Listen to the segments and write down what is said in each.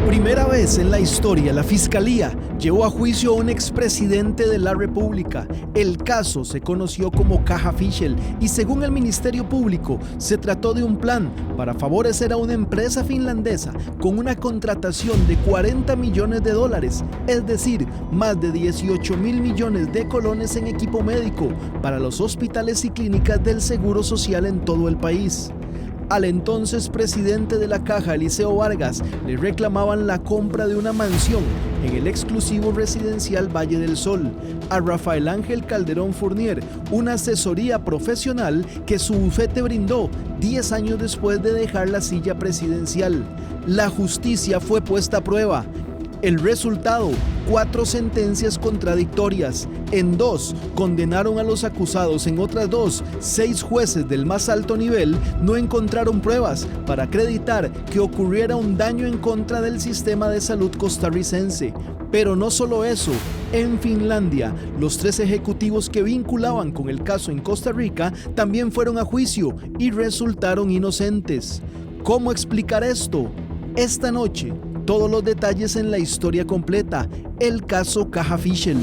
Primera vez en la historia, la Fiscalía llevó a juicio a un expresidente de la República. El caso se conoció como Caja Fischel y según el Ministerio Público, se trató de un plan para favorecer a una empresa finlandesa con una contratación de 40 millones de dólares, es decir, más de 18 mil millones de colones en equipo médico para los hospitales y clínicas del Seguro Social en todo el país. Al entonces presidente de la Caja, Eliseo Vargas, le reclamaban la compra de una mansión en el exclusivo residencial Valle del Sol. A Rafael Ángel Calderón Fournier, una asesoría profesional que su bufete brindó 10 años después de dejar la silla presidencial. La justicia fue puesta a prueba. El resultado, 4 sentencias contradictorias. En 2, condenaron a los acusados. En otras 2, 6 jueces del más alto nivel no encontraron pruebas para acreditar que ocurriera un daño en contra del sistema de salud costarricense. Pero no solo eso, en Finlandia, los 3 ejecutivos que vinculaban con el caso en Costa Rica también fueron a juicio y resultaron inocentes. ¿Cómo explicar esto? Esta noche, todos los detalles en la historia completa, el caso Caja Fischel.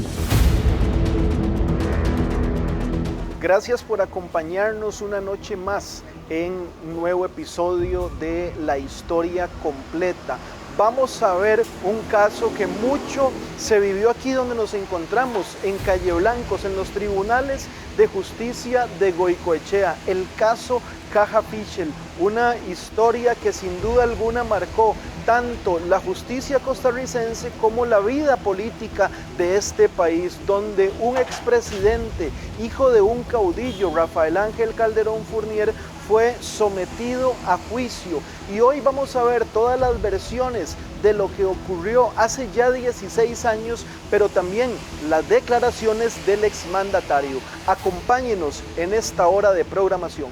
Gracias por acompañarnos una noche más en un nuevo episodio de La Historia Completa. Vamos a ver un caso que mucho se vivió aquí donde nos encontramos, en Calle Blancos, en los tribunales de justicia de Goicoechea, el caso Caja Fischel, una historia que sin duda alguna marcó tanto la justicia costarricense como la vida política de este país, donde un expresidente, hijo de un caudillo, Rafael Ángel Calderón Fournier, fue sometido a juicio. Y hoy vamos a ver todas las versiones de lo que ocurrió hace ya 16 años, pero también las declaraciones del exmandatario. Acompáñenos en esta hora de programación.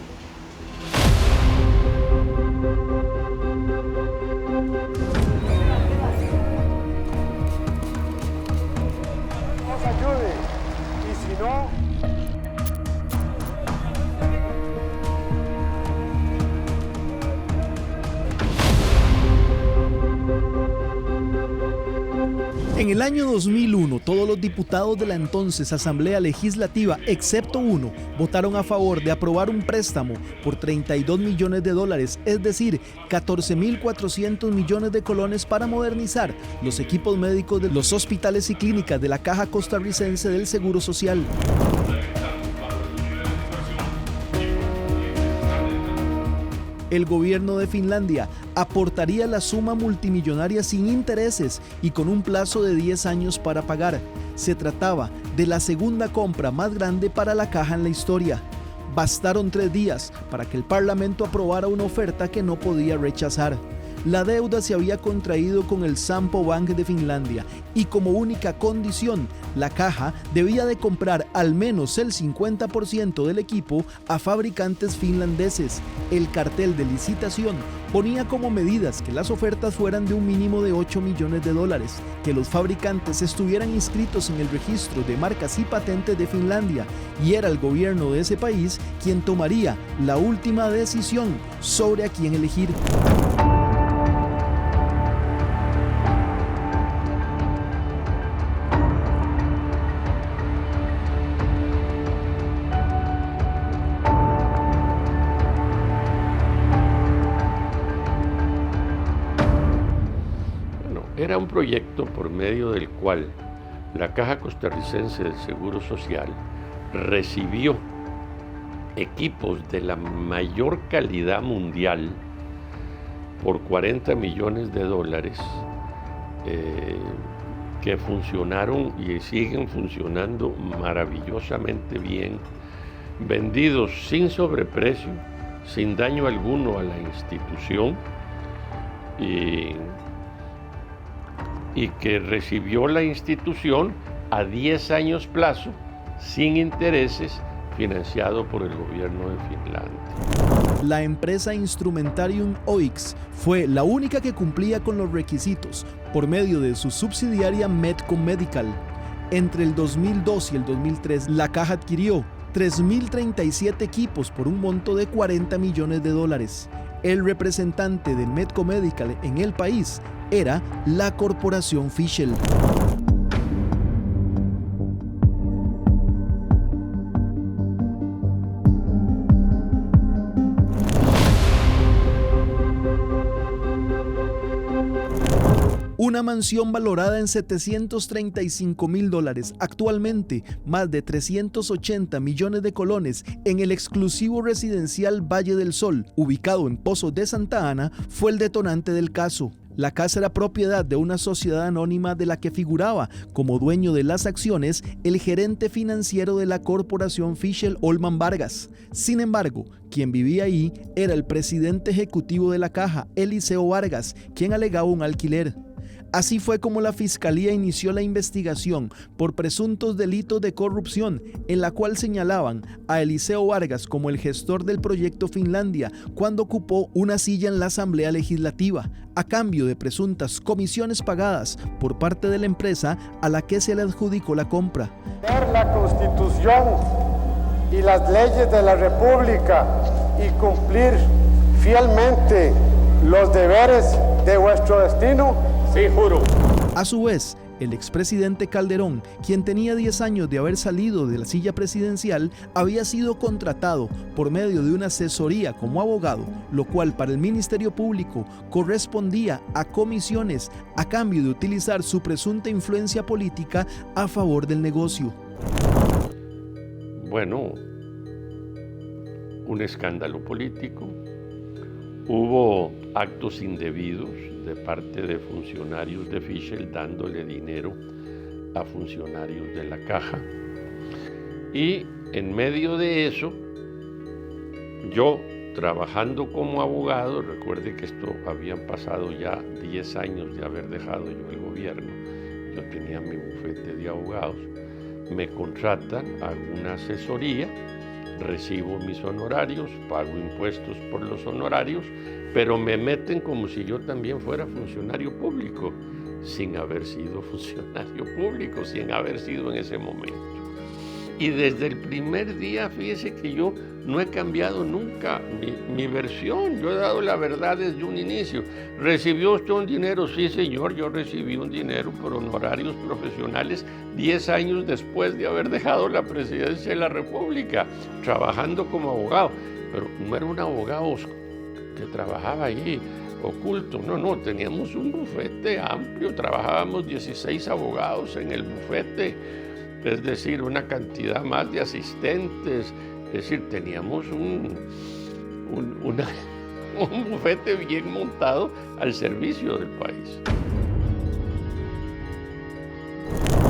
Nos ayude, y si no... En el año 2001, todos los diputados de la entonces Asamblea Legislativa, excepto uno, votaron a favor de aprobar un préstamo por 32 millones de dólares, es decir, 14.400 millones de colones para modernizar los equipos médicos de los hospitales y clínicas de la Caja Costarricense del Seguro Social. El gobierno de Finlandia aportaría la suma multimillonaria sin intereses y con un plazo de 10 años para pagar. Se trataba de la segunda compra más grande para la Caja en la historia. Bastaron 3 días para que el Parlamento aprobara una oferta que no podía rechazar. La deuda se había contraído con el Sampo Bank de Finlandia y como única condición, la Caja debía de comprar al menos el 50% del equipo a fabricantes finlandeses. El cartel de licitación ponía como medidas que las ofertas fueran de un mínimo de 8 millones de dólares, que los fabricantes estuvieran inscritos en el registro de marcas y patentes de Finlandia y era el gobierno de ese país quien tomaría la última decisión sobre a quién elegir. Era un proyecto por medio del cual la Caja Costarricense del Seguro Social recibió equipos de la mayor calidad mundial por 40 millones de dólares que funcionaron y siguen funcionando maravillosamente bien, vendidos sin sobreprecio, sin daño alguno a la institución y que recibió la institución a 10 años plazo, sin intereses, financiado por el gobierno de Finlandia. La empresa Instrumentarium Oix fue la única que cumplía con los requisitos por medio de su subsidiaria Medco Medical. Entre el 2002 y el 2003, la Caja adquirió 3.037 equipos por un monto de 40 millones de dólares. El representante de Medco Medical en el país era la corporación Fischel. Una mansión valorada en $735,000, actualmente más de 380 millones de colones en el exclusivo residencial Valle del Sol, ubicado en Pozos de Santa Ana, fue el detonante del caso. La casa era propiedad de una sociedad anónima de la que figuraba como dueño de las acciones el gerente financiero de la corporación Fischel, Olman Vargas. Sin embargo, quien vivía ahí era el presidente ejecutivo de la caja, Eliseo Vargas, quien alegaba un alquiler. Así fue como la Fiscalía inició la investigación por presuntos delitos de corrupción, en la cual señalaban a Eliseo Vargas como el gestor del proyecto Finlandia cuando ocupó una silla en la Asamblea Legislativa, a cambio de presuntas comisiones pagadas por parte de la empresa a la que se le adjudicó la compra. La Constitución y las leyes de la República y cumplir fielmente los deberes de vuestro destino. Sí, juro. A su vez, el expresidente Calderón, quien tenía 10 años de haber salido de la silla presidencial, había sido contratado por medio de una asesoría como abogado, lo cual para el Ministerio Público correspondía a comisiones a cambio de utilizar su presunta influencia política a favor del negocio. Bueno, un escándalo político. Hubo actos indebidos de parte de funcionarios de Fischel dándole dinero a funcionarios de la caja. Y en medio de eso, yo trabajando como abogado, recuerde que esto habían pasado ya 10 años de haber dejado yo el gobierno, yo tenía mi bufete de abogados, me contratan, hago una asesoría, recibo mis honorarios, pago impuestos por los honorarios, pero me meten como si yo también fuera funcionario público, sin haber sido funcionario público, sin haber sido en ese momento. Y desde el primer día, fíjese que yo no he cambiado nunca mi versión, yo he dado la verdad desde un inicio. ¿Recibió usted un dinero? Sí, señor, yo recibí un dinero por honorarios profesionales 10 años después de haber dejado la presidencia de la República, trabajando como abogado, pero no era un abogado que trabajaba ahí oculto, no, teníamos un bufete amplio, trabajábamos 16 abogados en el bufete, es decir, una cantidad más de asistentes, es decir, teníamos un bufete bien montado al servicio del país.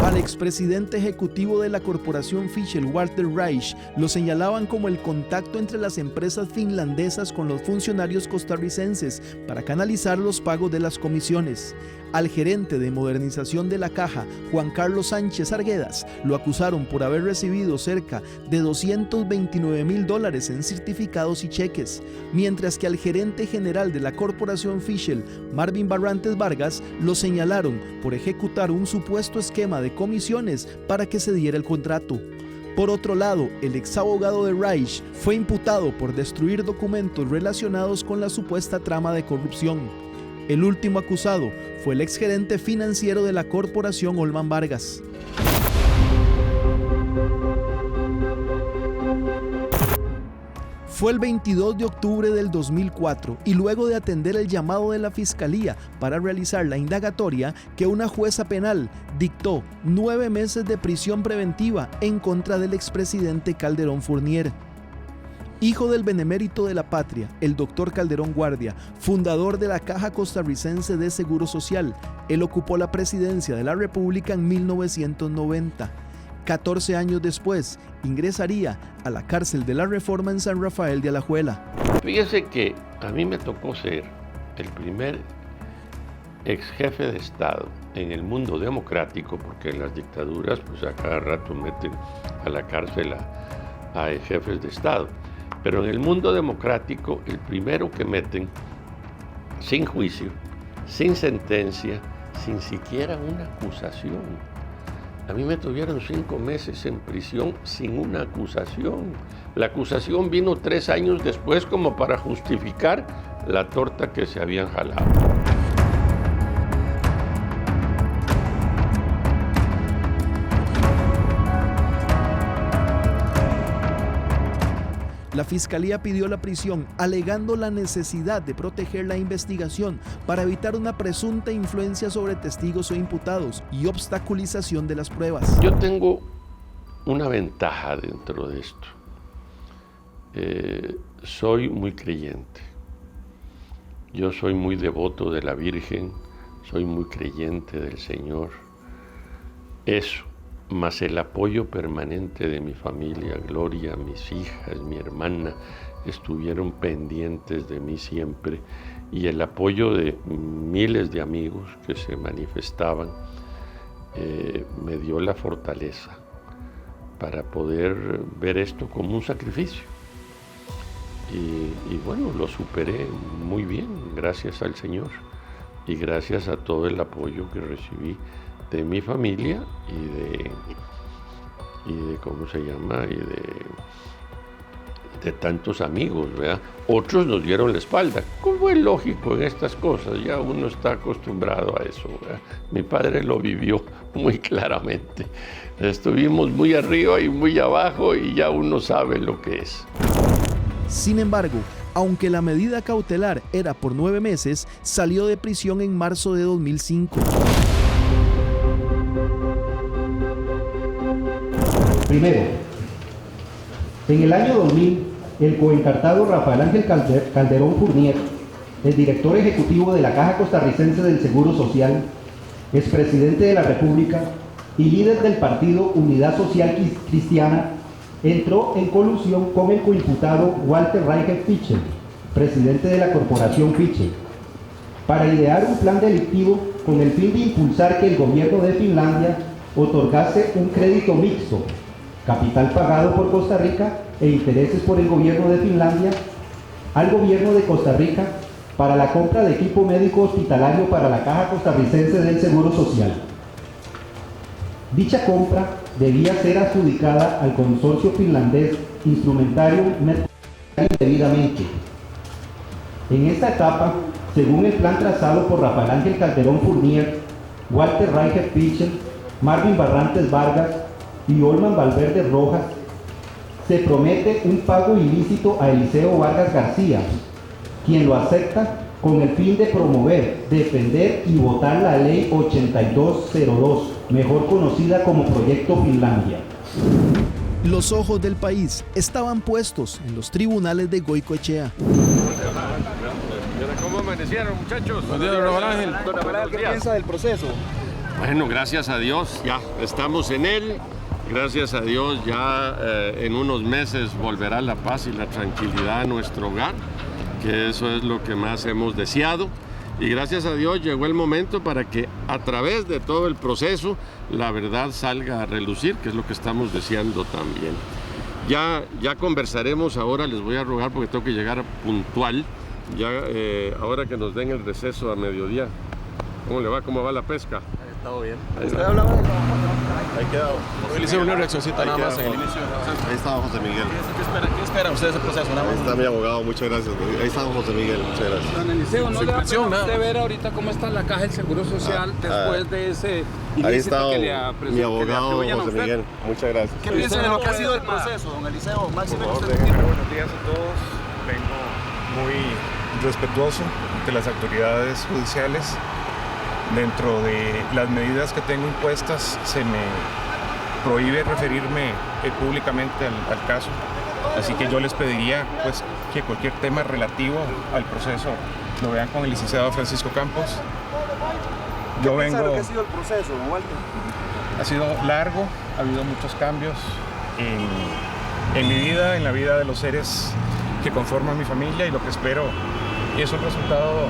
Al expresidente ejecutivo de la corporación Fischel, Walter Reich, lo señalaban como el contacto entre las empresas finlandesas con los funcionarios costarricenses para canalizar los pagos de las comisiones. Al gerente de modernización de la caja, Juan Carlos Sánchez Arguedas, lo acusaron por haber recibido cerca de $229,000 en certificados y cheques, mientras que al gerente general de la corporación Fischel, Marvin Barrantes Vargas, lo señalaron por ejecutar un supuesto esquema de comisiones para que se diera el contrato. Por otro lado, el exabogado de Reich fue imputado por destruir documentos relacionados con la supuesta trama de corrupción. El último acusado fue el exgerente financiero de la corporación Olman Vargas. Fue el 22 de octubre del 2004 y luego de atender el llamado de la Fiscalía para realizar la indagatoria que una jueza penal dictó 9 meses de prisión preventiva en contra del expresidente Calderón Fournier. Hijo del benemérito de la patria, el doctor Calderón Guardia, fundador de la Caja Costarricense de Seguro Social, él ocupó la presidencia de la República en 1990. 14 años después, ingresaría a la cárcel de la Reforma en San Rafael de Alajuela. Fíjese que a mí me tocó ser el primer ex jefe de Estado en el mundo democrático, porque en las dictaduras pues a cada rato meten a la cárcel a jefes de Estado. Pero en el mundo democrático, el primero que meten sin juicio, sin sentencia, sin siquiera una acusación. A mí me tuvieron 5 meses en prisión sin una acusación. La acusación vino 3 años después como para justificar la torta que se habían jalado. La Fiscalía pidió la prisión, alegando la necesidad de proteger la investigación para evitar una presunta influencia sobre testigos o imputados y obstaculización de las pruebas. Yo tengo una ventaja dentro de esto. Soy muy creyente. Yo soy muy devoto de la Virgen, soy muy creyente del Señor. Eso, más el apoyo permanente de mi familia, Gloria, mis hijas, mi hermana, estuvieron pendientes de mí siempre, y el apoyo de miles de amigos que se manifestaban, me dio la fortaleza para poder ver esto como un sacrificio. Y bueno, lo superé muy bien, gracias al Señor y gracias a todo el apoyo que recibí de mi familia y de ¿cómo se llama? Y de tantos amigos, ¿verdad? Otros nos dieron la espalda, como es lógico en estas cosas, ya uno está acostumbrado a eso, ¿verdad? Mi padre lo vivió muy claramente. Estuvimos muy arriba y muy abajo y ya uno sabe lo que es. Sin embargo, aunque la medida cautelar era por 9 meses, salió de prisión en marzo de 2005. Primero, en el año 2000, el coencartado Rafael Ángel Calderón Fournier, el director ejecutivo de la Caja Costarricense del Seguro Social, expresidente de la República y líder del partido Unidad Social Cristiana, entró en colusión con el coimputado Walter Reichert Fischel, presidente de la corporación Fischel, para idear un plan delictivo con el fin de impulsar que el gobierno de Finlandia otorgase un crédito mixto, capital pagado por Costa Rica e intereses por el gobierno de Finlandia, al gobierno de Costa Rica para la compra de equipo médico hospitalario para la Caja Costarricense del Seguro Social. Dicha compra debía ser adjudicada al consorcio finlandés Instrumentarium indebidamente. En esta etapa, según el plan trazado por Rafael Ángel Calderón Fournier, Walter Reichert Fischel, Marvin Barrantes Vargas y Olman Valverde Rojas, se promete un pago ilícito a Eliseo Vargas García, quien lo acepta con el fin de promover, defender y votar la Ley 8202, mejor conocida como Proyecto Finlandia. Los ojos del país estaban puestos en los tribunales de Goicoechea. ¿Cómo amanecieron, muchachos? Buenos días, don Ángel. Don Ángel, ¿qué piensa del proceso? Bueno, gracias a Dios, ya estamos en él. Gracias a Dios, ya en unos meses volverá la paz y la tranquilidad a nuestro hogar, que eso es lo que más hemos deseado. Y gracias a Dios llegó el momento para que a través de todo el proceso la verdad salga a relucir, que es lo que estamos deseando también. Ya conversaremos ahora, les voy a rogar porque tengo que llegar puntual, ya ahora que nos den el receso a mediodía. ¿Cómo le va? ¿Cómo va la pesca? Todo bien. ¿Usted hablaba de Ahí quedado. Hoy le hice una reaccioncita nada más en el inicio del proceso. Ahí está José Miguel. ¿Qué espera usted de ese proceso? Ahí está mi abogado, muchas gracias. Ahí está José Miguel, muchas gracias. Don Eliseo, ¿no Su le da impresión, pena a usted nada más. ver ahorita cómo está la caja del Seguro Social después de ese Ahí ilícito está que le mi abogado atribuyen a José usted? Miguel, muchas gracias. ¿Qué piensa de lo que ha sido el proceso, don Eliseo? Máximo que usted Primero, buenos días a todos. Vengo muy respetuoso ante las autoridades judiciales. Dentro de las medidas que tengo impuestas, se me prohíbe referirme públicamente al caso. Así que yo les pediría pues, que cualquier tema relativo al proceso lo vean con el licenciado Francisco Campos. Yo piensa de lo vengo... que ha sido el proceso, don Walter? Ha sido largo, ha habido muchos cambios en mi vida, en la vida de los seres que conforman mi familia, y lo que espero es un resultado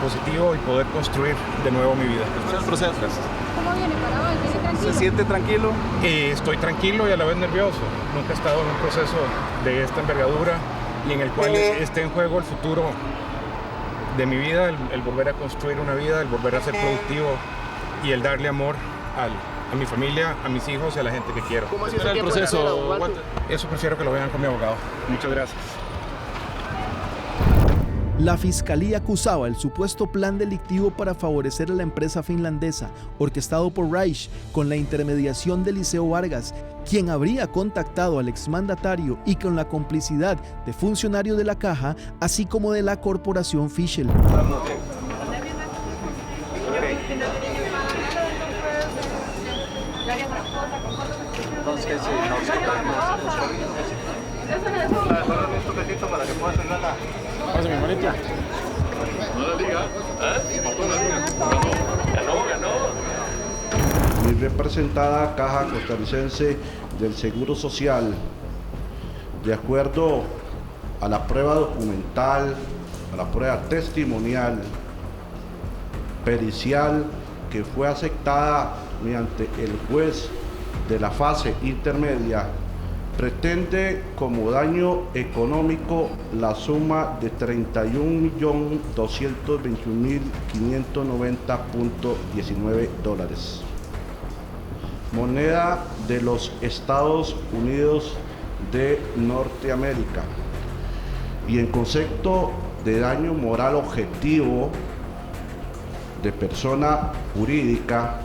positivo y poder construir de nuevo mi vida. El proceso. ¿Cómo viene parado? ¿Viene tranquilo? ¿Se siente tranquilo? Estoy tranquilo y a la vez nervioso. Nunca he estado en un proceso de esta envergadura y en el cual esté en juego el futuro de mi vida, el volver a construir una vida, el volver a ser productivo y el darle amor a mi familia, a mis hijos y a la gente que quiero. ¿Cómo ha sido ¿Espera el tiempo de proceso, espera, don Walter? Eso prefiero que lo vean con mi abogado. Muchas gracias. La fiscalía acusaba el supuesto plan delictivo para favorecer a la empresa finlandesa, orquestado por Reich, con la intermediación de Liceo Vargas, quien habría contactado al exmandatario y con la complicidad de funcionarios de la Caja, así como de la corporación Fischel. Pásame, manito. Mi representada Caja Costarricense del Seguro Social, de acuerdo a la prueba documental, a la prueba testimonial, pericial, que fue aceptada mediante el juez de la fase intermedia, pretende como daño económico la suma de 31.221.590.19 dólares, moneda de los Estados Unidos de Norteamérica, y en concepto de daño moral objetivo de persona jurídica,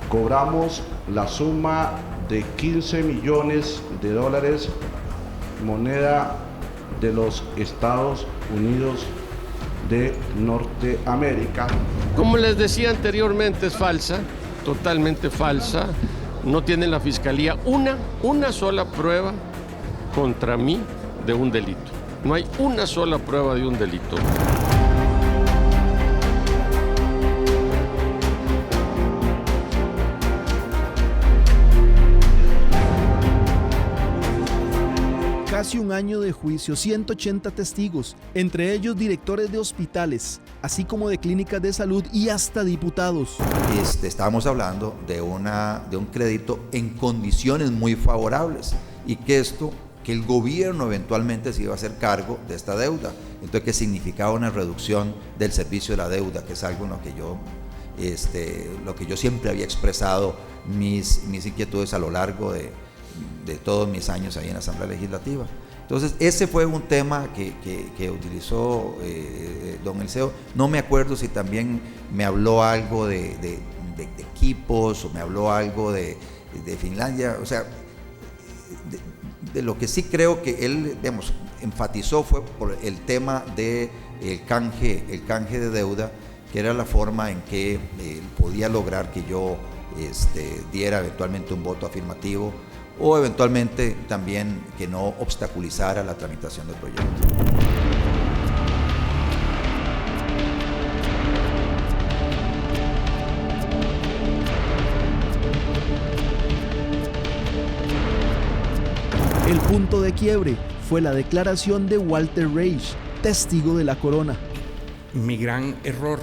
cobramos la suma de 15 millones de dólares, moneda de los Estados Unidos de Norteamérica. Como les decía anteriormente, es falsa, totalmente falsa. No tiene la fiscalía una sola prueba contra mí de un delito. No hay una sola prueba de un delito. Casi un año de juicio, 180 testigos, entre ellos directores de hospitales, así como de clínicas de salud y hasta diputados. Estábamos hablando de un crédito en condiciones muy favorables y que el gobierno eventualmente se iba a hacer cargo de esta deuda. Entonces, que significaba una reducción del servicio de la deuda, que es algo en lo que yo siempre había expresado mis inquietudes a lo largo de todos mis años ahí en la Asamblea Legislativa. Entonces, ese fue un tema que utilizó don Eliseo. No me acuerdo si también me habló algo de equipos o me habló algo de Finlandia. O sea, de lo que sí creo que él, enfatizó fue por el tema del canje de deuda, que era la forma en que él podía lograr que yo diera eventualmente un voto afirmativo, o eventualmente también que no obstaculizara la tramitación del proyecto. El punto de quiebre fue la declaración de Walter Reich, testigo de la corona. Mi gran error,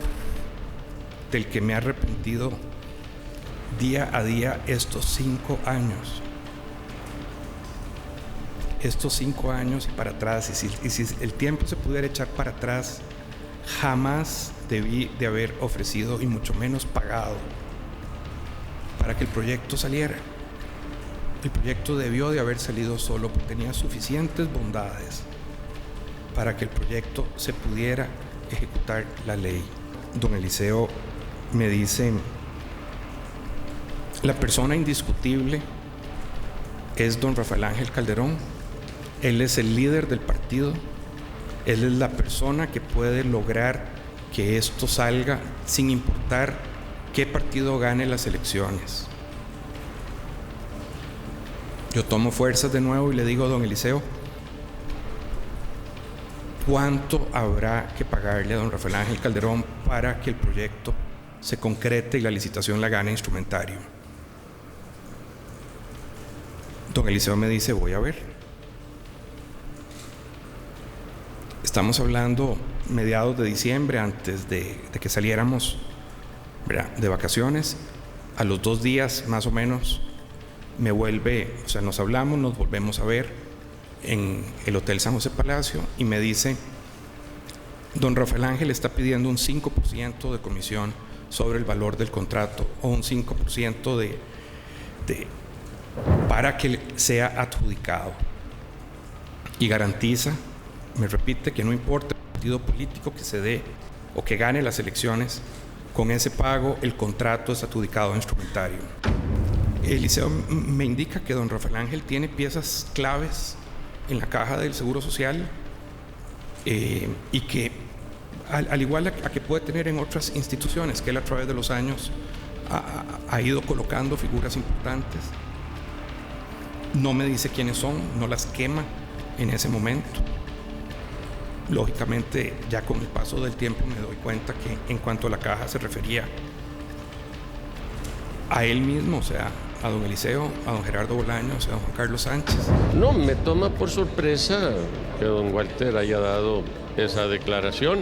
del que me he arrepentido día a día estos 5 años. Estos 5 años y para atrás, y si el tiempo se pudiera echar para atrás, jamás debí de haber ofrecido y mucho menos pagado para que el proyecto saliera. El proyecto debió de haber salido solo, porque tenía suficientes bondades para que el proyecto se pudiera ejecutar la ley. Don Eliseo me dice: la persona indiscutible es don Rafael Ángel Calderón. Él es el líder del partido, él es la persona que puede lograr que esto salga sin importar qué partido gane las elecciones. Yo tomo fuerzas de nuevo y le digo a don Eliseo: ¿cuánto habrá que pagarle a don Rafael Ángel Calderón para que el proyecto se concrete y la licitación la gane Instrumentario? Don Eliseo me dice: voy a ver. Estamos hablando mediados de diciembre, antes de que saliéramos, ¿verdad?, de vacaciones. A los 2 días más o menos nos hablamos, nos volvemos a ver en el Hotel San José Palacio, y me dice: don Rafael Ángel está pidiendo un 5% de comisión sobre el valor del contrato, o un 5% para que sea adjudicado, y garantiza, me repite, que no importa partido político que se dé o que gane las elecciones, con ese pago el contrato es adjudicado a instrumentario. El liceo me indica que don Rafael Ángel tiene piezas claves en la caja del Seguro Social y que al igual a que puede tener en otras instituciones, que él a través de los años ha ido colocando figuras importantes. No me dice quiénes son, no las quema en ese momento. Lógicamente, ya con el paso del tiempo me doy cuenta que en cuanto a la caja se refería a él mismo, o sea, a don Eliseo, a don Gerardo Bolaños, a don Juan Carlos Sánchez. No, me toma por sorpresa que don Walter haya dado esa declaración.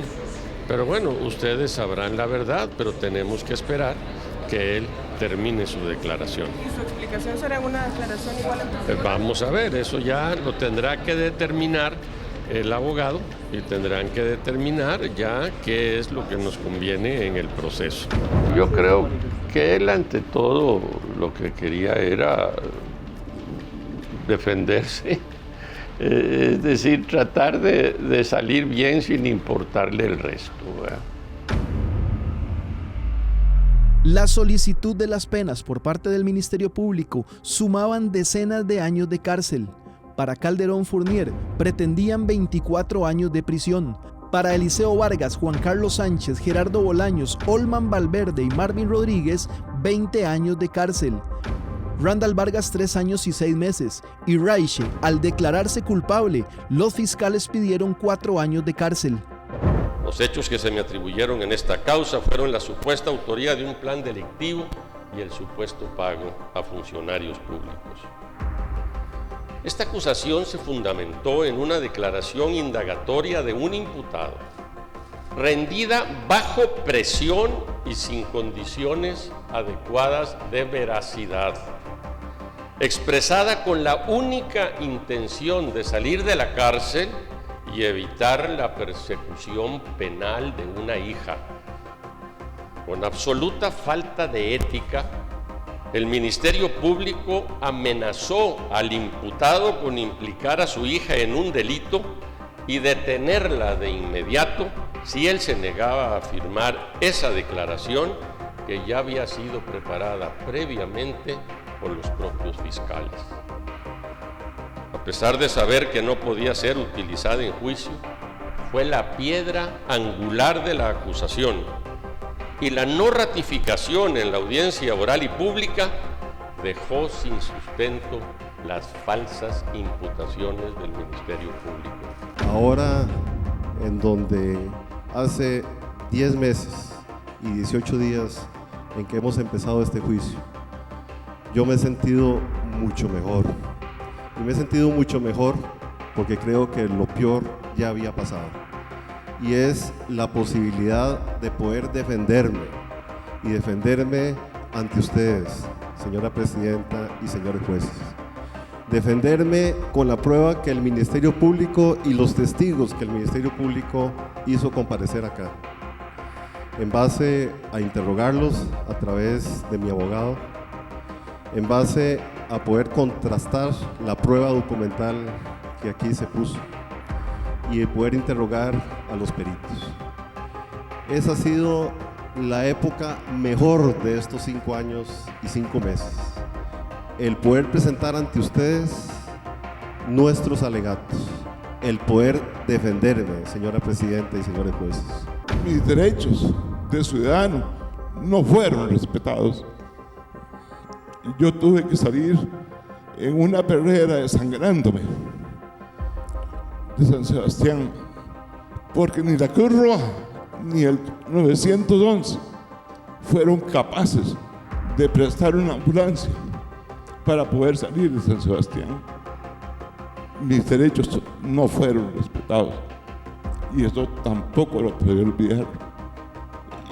Pero bueno, ustedes sabrán la verdad, pero tenemos que esperar que él termine su declaración. ¿Y su explicación será una declaración igual a Vamos a ver, eso ya lo tendrá que determinar el abogado y tendrán que determinar ya qué es lo que nos conviene en el proceso. Yo creo que él ante todo lo que quería era defenderse, es decir, tratar de salir bien sin importarle el resto, ¿verdad? La solicitud de las penas por parte del Ministerio Público sumaban decenas de años de cárcel. Para Calderón Fournier pretendían 24 años de prisión. Para Eliseo Vargas, Juan Carlos Sánchez, Gerardo Bolaños, Olman Valverde y Marvin Rodríguez, 20 años de cárcel. Randall Vargas 3 años y 6 meses. Y Raiche, al declararse culpable, los fiscales pidieron 4 años de cárcel. Los hechos que se me atribuyeron en esta causa fueron la supuesta autoría de un plan delictivo y el supuesto pago a funcionarios públicos. Esta acusación se fundamentó en una declaración indagatoria de un imputado, rendida bajo presión y sin condiciones adecuadas de veracidad, expresada con la única intención de salir de la cárcel y evitar la persecución penal de una hija. Con absoluta falta de ética, el Ministerio Público amenazó al imputado con implicar a su hija en un delito y detenerla de inmediato si él se negaba a firmar esa declaración que ya había sido preparada previamente por los propios fiscales. A pesar de saber que no podía ser utilizada en juicio, fue la piedra angular de la acusación y la no ratificación en la audiencia oral y pública dejó sin sustento las falsas imputaciones del Ministerio Público. Ahora, en donde hace 10 meses y 18 días en que hemos empezado este juicio, yo me he sentido mucho mejor. Y me he sentido mucho mejor porque creo que lo peor ya había pasado. Y es la posibilidad de poder defenderme y defenderme ante ustedes, señora presidenta y señores jueces. Defenderme con la prueba que el Ministerio Público y los testigos que el Ministerio Público hizo comparecer acá. En base a interrogarlos a través de mi abogado, en base a poder contrastar la prueba documental que aquí se puso y poder interrogar a los peritos. Esa ha sido la época mejor de estos 5 años y 5 meses. El poder presentar ante ustedes nuestros alegatos, el poder defenderme, señora presidenta y señores jueces. Mis derechos de ciudadano no fueron respetados. Yo tuve que salir en una perrera desangrándome de San Sebastián, porque ni la Cruz Roja ni el 911 fueron capaces de prestar una ambulancia para poder salir de San Sebastián. Mis derechos no fueron respetados y eso tampoco lo puedo olvidar.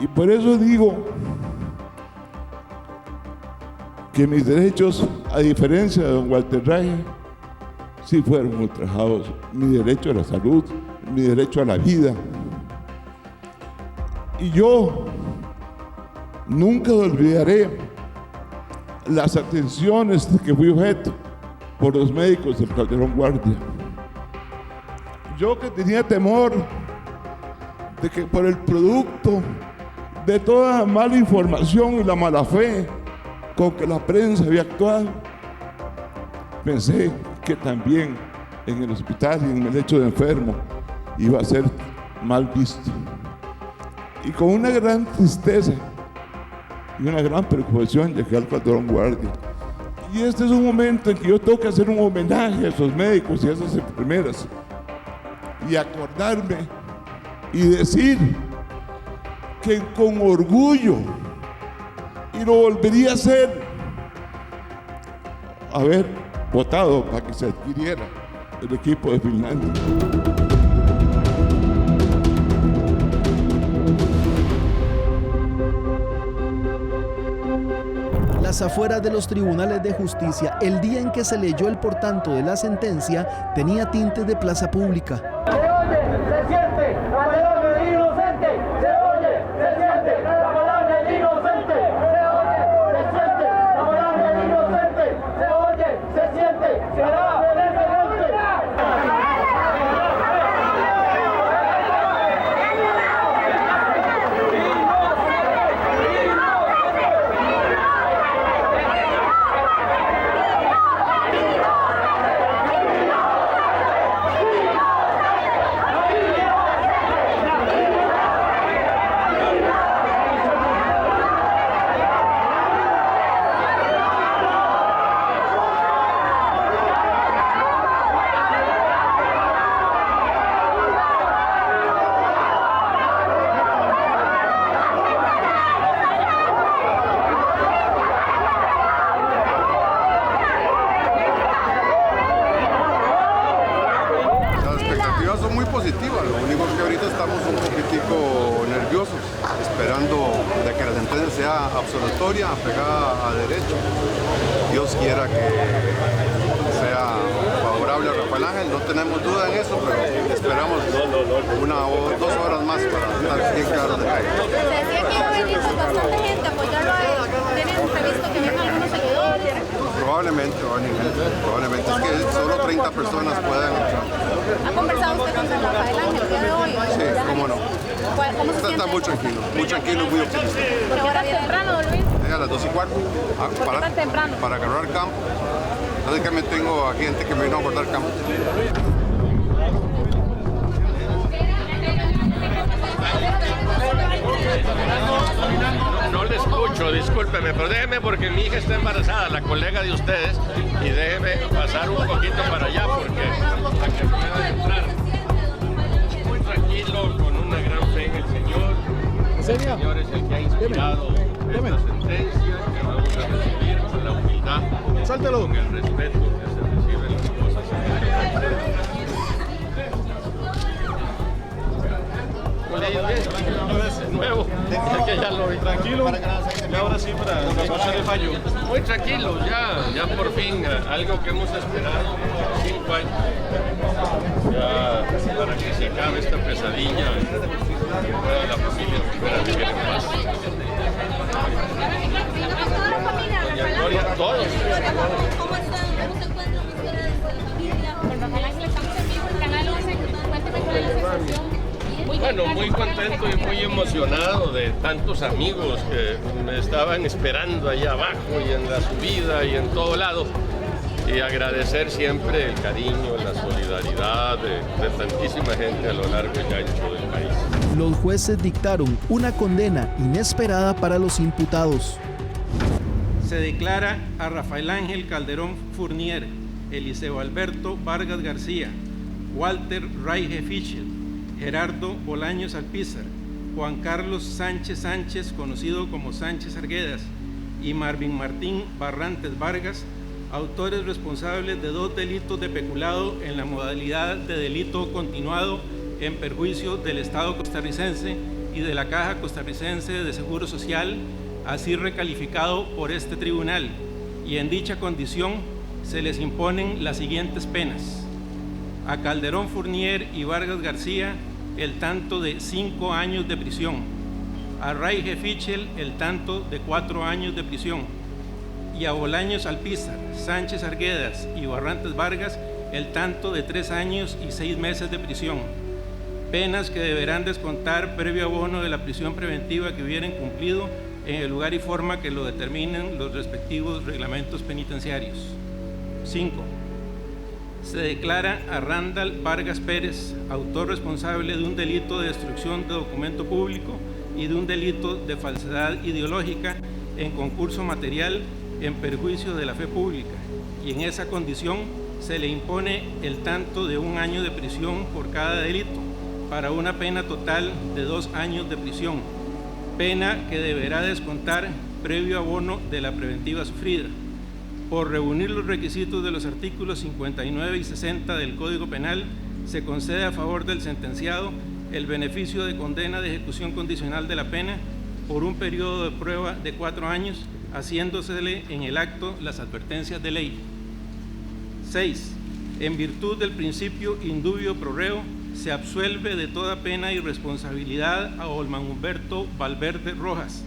Y por eso digo que mis derechos, a diferencia de don Walter Raiche, sí fueron ultrajados. Mi derecho a la salud, mi derecho a la vida. Y yo nunca olvidaré las atenciones de que fui objeto por los médicos del Calderón Guardia. Yo que tenía temor de que por el producto de toda la mala información y la mala fe con que la prensa había actuado, pensé que también en el hospital y en el lecho de enfermo iba a ser mal visto. Y con una gran tristeza y una gran preocupación llegué al Calderón Guardia. Y este es un momento en que yo tengo que hacer un homenaje a esos médicos y a esas enfermeras y acordarme y decir que con orgullo, y lo volvería a hacer, haber votado para que se adquiriera el equipo de Finlandia. Las afueras de los tribunales de justicia, el día en que se leyó el portanto de la sentencia, tenía tintes de plaza pública. Se oye, se siente, la palabra del inocente. Se oye, se siente, la palabra del inocente. Se oye, se siente, la palabra del inocente. Se oye, se siente, la palabra del inocente. Son muy positivas, lo único que ahorita estamos un poquitico nerviosos, esperando de que la sentencia sea absolutoria, apegada a derecho. Dios quiera que sea favorable a Rafael Ángel, no tenemos duda en eso, pero esperamos 1 o 2 horas más para estar bien claros de calle. Se decía que iba a venir bastante gente a apoyarlo a él. ¿Tienen previsto que vengan algunos seguidores? Probablemente. Es que solo 30 personas puedan entrar. ¿Ha conversado usted con Rafael Ángel el día de hoy? Sí, cómo no. ¿Cómo se siente? Está muy tranquilo, muy optimista. ¿Por qué tan temprano, don Luis? A las 2:15. ¿Por qué tan temprano? Para agarrar campo. Básicamente tengo a gente que me vino a guardar campo. No le escucho, discúlpeme, pero déjeme porque mi hija está embarazada, la colega de ustedes, y déjeme pasar un poquito para allá porque para que pueda entrar. Muy tranquilo, con una gran fe en el Señor. El Señor es el que ha inspirado esta sentencia que vamos a recibir con la humildad, con el respeto que se reciben las cosas en el nuevo, que ya lo vi. Tranquilo, y ahora sí para escuchar el fallo. Muy tranquilo, ya por fin, algo que hemos esperado por 5 años, ya para que se acabe esta pesadilla y pueda la familia vivir en paz. ¿Toda la familia? Doña Gloria, todos. ¿Cómo están? ¿Cómo se encuentran ustedes de la familia? Con Rafael Ángel estamos en vivo, el canal 11, cuénteme cuál es la sensación. Bueno, muy contento y muy emocionado de tantos amigos que me estaban esperando allá abajo y en la subida y en todo lado. Y agradecer siempre el cariño, la solidaridad de tantísima gente a lo largo y ancho del país. Los jueces dictaron una condena inesperada para los imputados. Se declara a Rafael Ángel Calderón Fournier, Eliseo Alberto Vargas García, Walter Raige Fischel, Gerardo Bolaños Alpizar, Juan Carlos Sánchez Sánchez, conocido como Sánchez Arguedas, y Marvin Martín Barrantes Vargas, autores responsables de 2 delitos de peculado en la modalidad de delito continuado en perjuicio del Estado costarricense y de la Caja Costarricense de Seguro Social, así recalificado por este tribunal, y en dicha condición se les imponen las siguientes penas. A Calderón Fournier y Vargas García el tanto de 5 años de prisión, a Raige Fischel el tanto de 4 años de prisión y a Bolaños Alpizar, Sánchez Arguedas y Barrantes Vargas el tanto de 3 años y 6 meses de prisión. penas que deberán descontar previo abono de la prisión preventiva que hubieran cumplido en el lugar y forma que lo determinen los respectivos reglamentos penitenciarios. 5. Se declara a Randall Vargas Pérez autor responsable de un delito de destrucción de documento público y de un delito de falsedad ideológica en concurso material en perjuicio de la fe pública, y en esa condición se le impone el tanto de 1 año de prisión por cada delito, para una pena total de 2 años de prisión, pena que deberá descontar previo abono de la preventiva sufrida. Por reunir los requisitos de los artículos 59 y 60 del Código Penal, se concede a favor del sentenciado el beneficio de condena de ejecución condicional de la pena por un periodo de prueba de 4 años, haciéndosele en el acto las advertencias de ley. 6. En virtud del principio indubio pro reo, se absuelve de toda pena y responsabilidad a Olman Humberto Valverde Rojas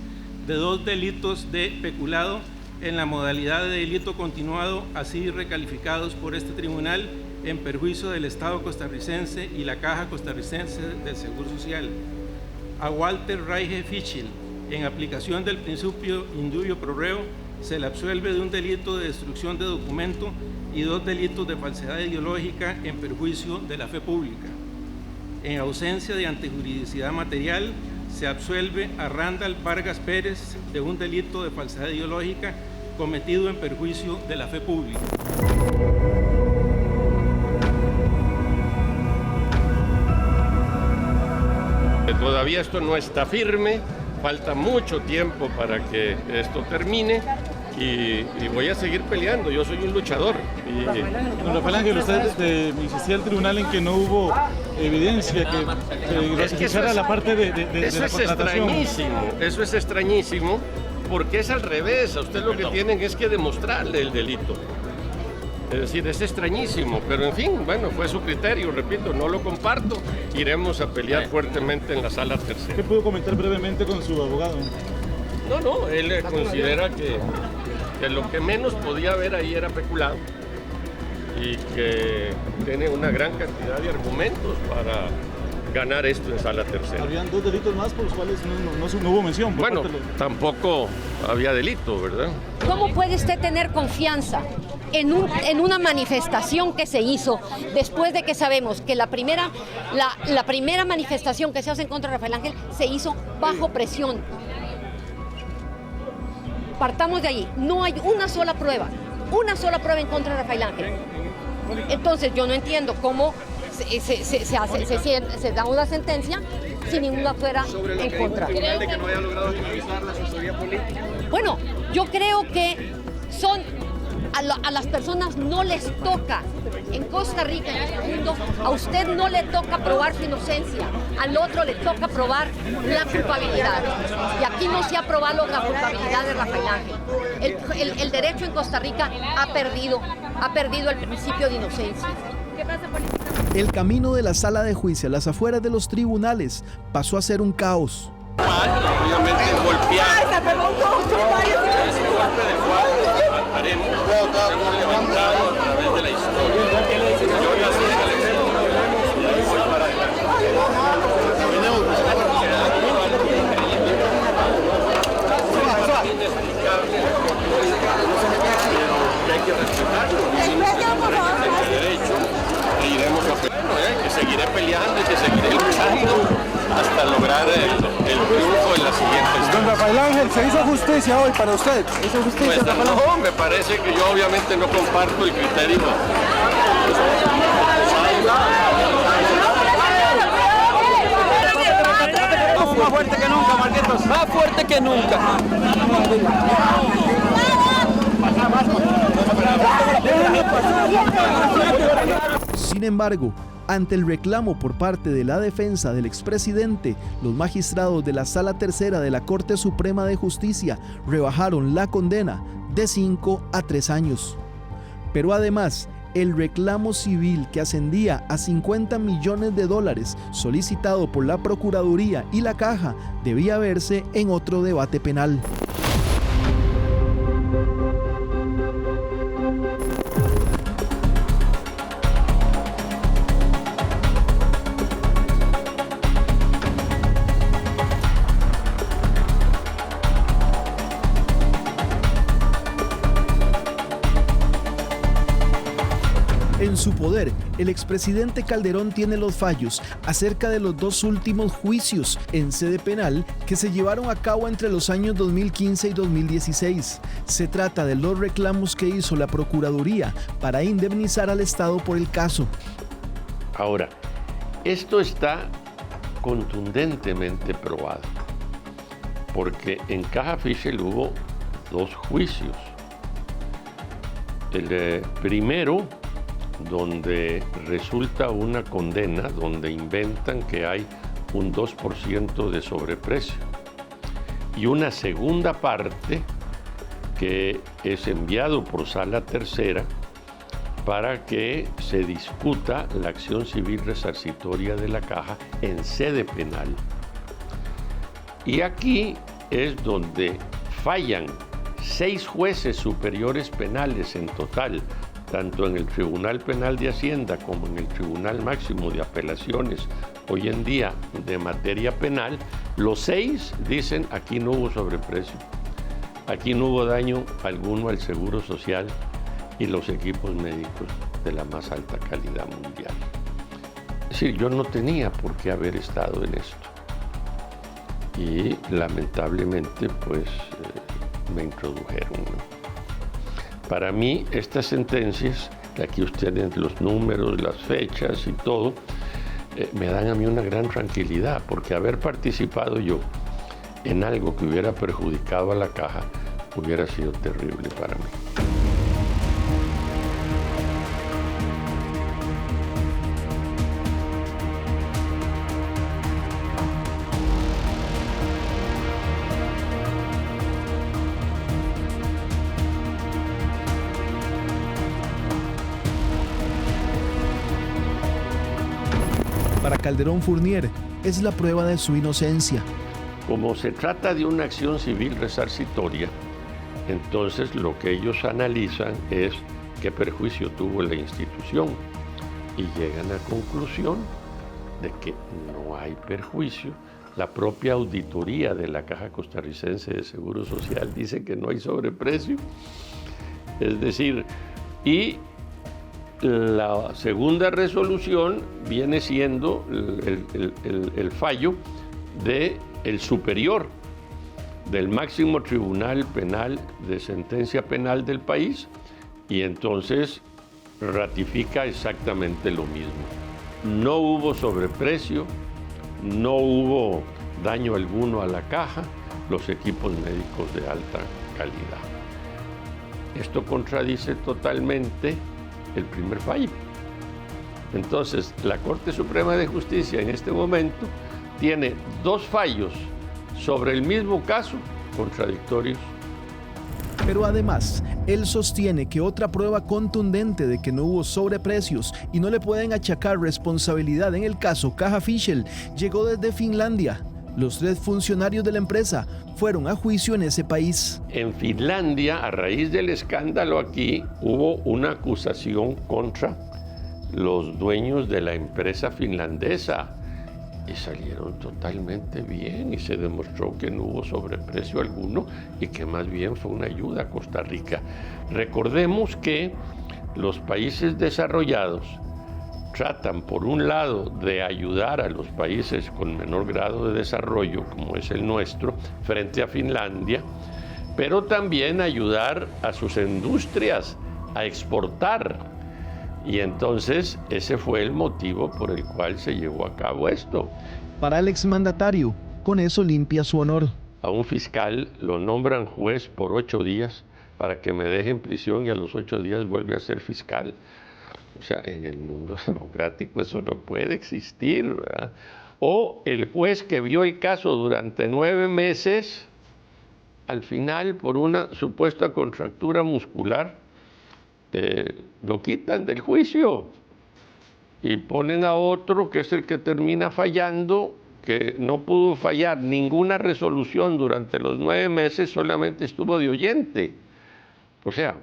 de 2 delitos de peculado en la modalidad de delito continuado, así recalificados por este tribunal en perjuicio del Estado costarricense y la Caja Costarricense del Seguro Social. A Walter Raige Fischel, en aplicación del principio indubio pro reo, se le absuelve de un delito de destrucción de documento y 2 delitos de falsedad ideológica en perjuicio de la fe pública. En ausencia de antijuridicidad material, se absuelve a Randall Vargas Pérez de un delito de falsedad ideológica cometido en perjuicio de la fe pública. Todavía esto no está firme, falta mucho tiempo para que esto termine y voy a seguir peleando, yo soy un luchador. Don Rafael Ángel, usted insistía al tribunal en que no hubo evidencia que ratificara la parte de la contratación. Eso es extrañísimo, porque es al revés, a usted lo que tienen es que demostrarle el delito. Es decir, es extrañísimo, pero en fin, bueno, fue su criterio, repito, no lo comparto, iremos a pelear fuertemente en la sala tercera. ¿Qué pudo comentar brevemente con su abogado? No, él considera que lo que menos podía haber ahí era peculado y que tiene una gran cantidad de argumentos para ganar esto en sala tercera. Habían 2 delitos más por los cuales no hubo mención. Bueno, tampoco había delito, ¿verdad? ¿Cómo puede usted tener confianza en una manifestación que se hizo después de que sabemos que la primera manifestación que se hace en contra de Rafael Ángel se hizo bajo presión? Partamos de allí, no hay una sola prueba en contra de Rafael Ángel. Entonces yo no entiendo cómo se da una sentencia sin ninguna prueba en contra. ¿Cree que no haya logrado finalizar la asesoría política? Bueno, yo creo que a las personas no les toca, en Costa Rica, en el mundo, a usted no le toca probar su inocencia, al otro le toca probar la culpabilidad. Y aquí no se ha probado la culpabilidad de Rafael Ángel. El derecho en Costa Rica ha perdido el principio de inocencia. ¿Qué pasa, políticamente? El camino de la sala de juicio a las afueras de los tribunales pasó a ser un caos. Obviamente golpear ese golpe de cual haremos levantado a través de la historia. Yo ya sé la lección y voy para adelante. Es inexplicable, pero hay que respetarlo. El derecho e iremos a pelear, que seguiré peleando y que seguiré luchando hasta lograr el triunfo en la siguiente. Don Rafael Ángel, ¿se hizo justicia hoy para usted? ¿Hizo justicia? Pues no, me parece que yo obviamente no comparto el criterio. Más fuerte que nunca, Marquitos. Más fuerte que nunca. Sin embargo, ante el reclamo por parte de la defensa del expresidente, los magistrados de la Sala Tercera de la Corte Suprema de Justicia rebajaron la condena de 5 a 3 años. Pero además, el reclamo civil que ascendía a $50 millones solicitado por la Procuraduría y la Caja debía verse en otro debate penal. su poder, el expresidente Calderón tiene los fallos acerca de los dos últimos juicios en sede penal que se llevaron a cabo entre los años 2015 y 2016. Se trata de los reclamos que hizo la Procuraduría para indemnizar al Estado por el caso. Ahora, esto está contundentemente probado, porque en Caja Fischel hubo dos juicios. El primero, donde resulta una condena, donde inventan que hay un 2% de sobreprecio. Y una segunda parte que es enviado por Sala Tercera para que se discuta la acción civil resarcitoria de la Caja en sede penal. Y aquí es donde fallan 6 jueces superiores penales en total, tanto en el Tribunal Penal de Hacienda como en el Tribunal Máximo de Apelaciones, hoy en día de materia penal. Los 6 dicen aquí no hubo sobreprecio, aquí no hubo daño alguno al Seguro Social y los equipos médicos de la más alta calidad mundial. Es decir, yo no tenía por qué haber estado en esto. Y lamentablemente, pues, me introdujeron, ¿no? Para mí, estas sentencias, que aquí ustedes tienen los números, las fechas y todo, me dan a mí una gran tranquilidad, porque haber participado yo en algo que hubiera perjudicado a la Caja hubiera sido terrible para mí. Para Calderón Fournier es la prueba de su inocencia. Como se trata de una acción civil resarcitoria, entonces lo que ellos analizan es qué perjuicio tuvo la institución y llegan a la conclusión de que no hay perjuicio. La propia auditoría de la Caja Costarricense de Seguro Social dice que no hay sobreprecio. Es decir, y la segunda resolución viene siendo el fallo del superior del máximo tribunal penal de sentencia penal del país, y entonces ratifica exactamente lo mismo. No hubo sobreprecio, no hubo daño alguno a la Caja, los equipos médicos de alta calidad. Esto contradice totalmente el primer fallo. Entonces, la Corte Suprema de Justicia en este momento tiene 2 fallos sobre el mismo caso contradictorios. Pero además, él sostiene que otra prueba contundente de que no hubo sobreprecios y no le pueden achacar responsabilidad en el caso Caja Fischel llegó desde Finlandia. Los 3 funcionarios de la empresa fueron a juicio en ese país. En Finlandia, a raíz del escándalo aquí, hubo una acusación contra los dueños de la empresa finlandesa y salieron totalmente bien y se demostró que no hubo sobreprecio alguno y que más bien fue una ayuda a Costa Rica. Recordemos que los países desarrollados tratan, por un lado, de ayudar a los países con menor grado de desarrollo, como es el nuestro, frente a Finlandia, pero también ayudar a sus industrias a exportar. Y entonces ese fue el motivo por el cual se llevó a cabo esto. Para el exmandatario, con eso limpia su honor. A un fiscal lo nombran juez por 8 días para que me deje en prisión y a los 8 días vuelve a ser fiscal. O sea, en el mundo democrático eso no puede existir, ¿verdad? O el juez que vio el caso durante 9 meses, al final, por una supuesta contractura muscular, lo quitan del juicio y ponen a otro que es el que termina fallando, que no pudo fallar ninguna resolución durante los 9 meses, solamente estuvo de oyente. O sea,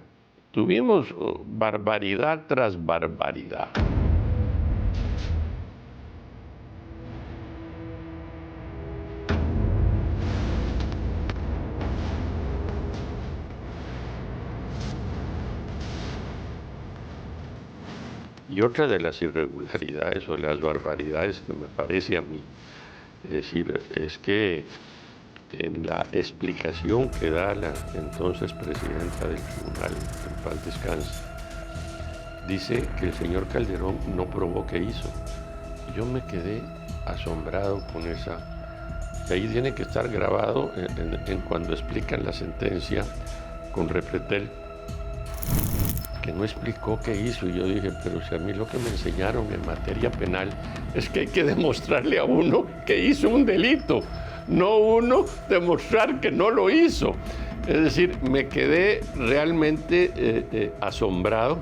tuvimos barbaridad tras barbaridad. Y otra de las irregularidades o las barbaridades que me parece a mí, es que en la explicación que da la entonces presidenta del tribunal, en paz descanse, dice que el señor Calderón no probó qué hizo. Yo me quedé asombrado con esa. Ahí tiene que estar grabado en cuando explican la sentencia con Repretel, que no explicó qué hizo. Y yo dije, pero si a mí lo que me enseñaron en materia penal es que hay que demostrarle a uno que hizo un delito, no uno demostrar que no lo hizo. Es decir, me quedé realmente asombrado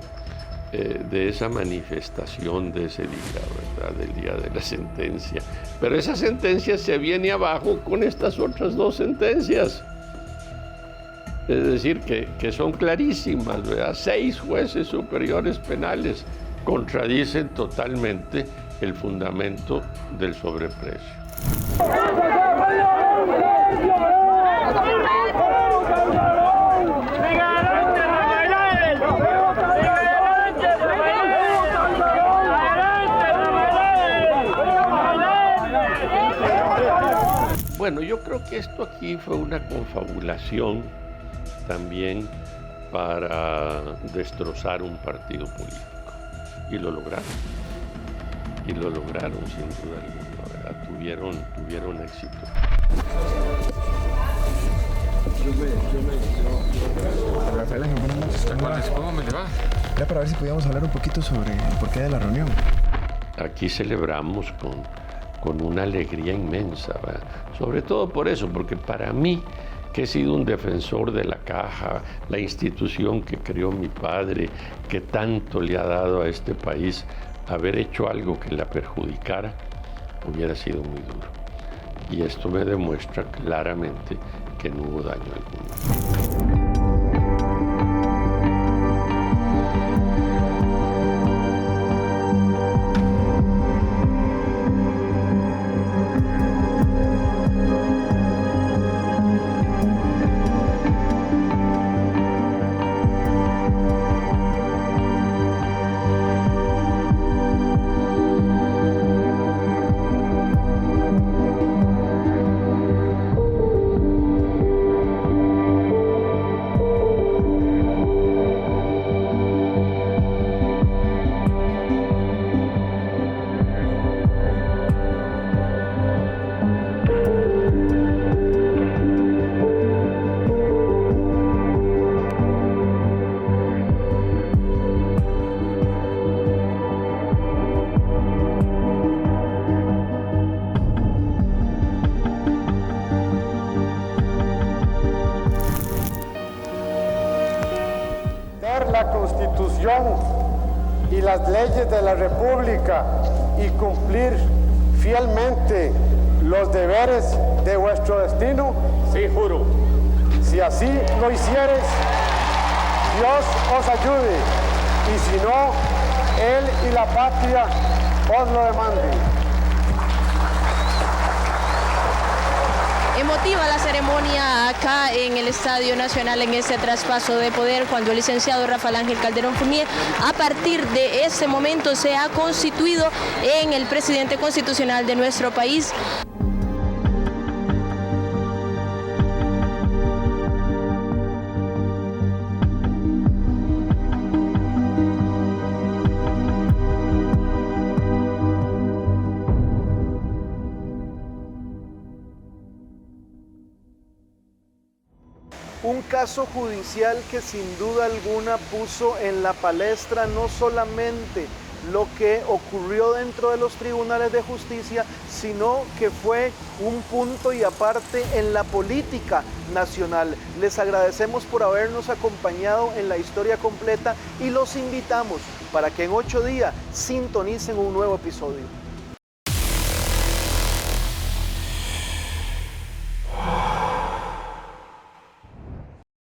de esa manifestación de ese día, ¿verdad? Del día de la sentencia. Pero esa sentencia se viene abajo con estas otras dos sentencias. Es decir, que son clarísimas, ¿verdad? 6 jueces superiores penales contradicen totalmente el fundamento del sobreprecio. Bueno, yo creo que esto aquí fue una confabulación también para destrozar un partido político. Y lo lograron. Y lo lograron sin duda alguna, ¿verdad? Tuvieron éxito. Rafael Ángel, buenas noches. ¿Cómo me le va? Era para ver si podíamos hablar un poquito sobre el porqué de la reunión. Aquí celebramos con una alegría inmensa, ¿verdad? Sobre todo por eso, porque para mí, que he sido un defensor de la Caja, la institución que creó mi padre, que tanto le ha dado a este país, haber hecho algo que la perjudicara hubiera sido muy duro. Y esto me demuestra claramente que no hubo daño alguno. La Constitución y las leyes de la República y cumplir fielmente los deberes de vuestro destino? Sí, juro. Si así lo hicieres, Dios os ayude, y si no, Él y la patria os lo demanden. Emotiva la ceremonia acá en el Estadio Nacional en este traspaso de poder, cuando el licenciado Rafael Ángel Calderón Fournier a partir de ese momento se ha constituido en el presidente constitucional de nuestro país. Un caso judicial que sin duda alguna puso en la palestra no solamente lo que ocurrió dentro de los tribunales de justicia, sino que fue un punto y aparte en la política nacional. Les agradecemos por habernos acompañado en la historia completa y los invitamos para que en 8 días sintonicen un nuevo episodio.